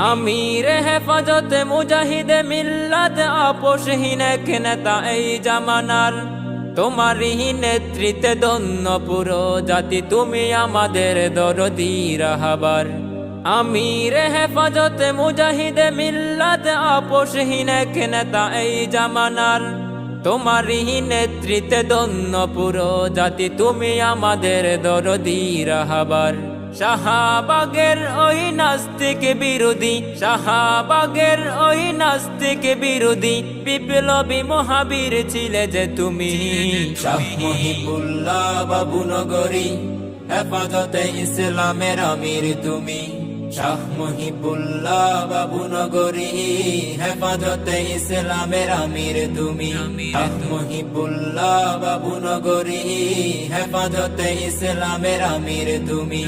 আমির হেফাজতে মুজাহিদে মিল্লাত আপোষহীন এক নেতা এই জামানার, তোমারই নেতৃত্বে ধন্য পুরো জাতি, তুমি আমাদের দরদি রাহবার। আমির হেফাজতে মুজাহিদে মিল্লাত আপোষহীন এক নেতা এই জামানার, তোমারই নেতৃত্বে ধন্য পুরো জাতি, তুমি আমাদের দরদি রাহবার। শাহবাগের ওই নাস্তিক বিরোধী, শাহবাগের ওই নাস্তিক বিরোধী বিপ্লবী মহাবীর ছিলে যে তুমি। শাহ মহিবুল্লাহ বাবু নগরী, হেফাজতে ইসলামের আমির তুমি। শাহ মহিবুল্লাহ বাবু নগরী, হেফাজতে ইসলামের আমির তুমি। শাহ মহিবুল্লাহ বাবু নগরী, হেফাজতে ইসলামের আমির তুমি।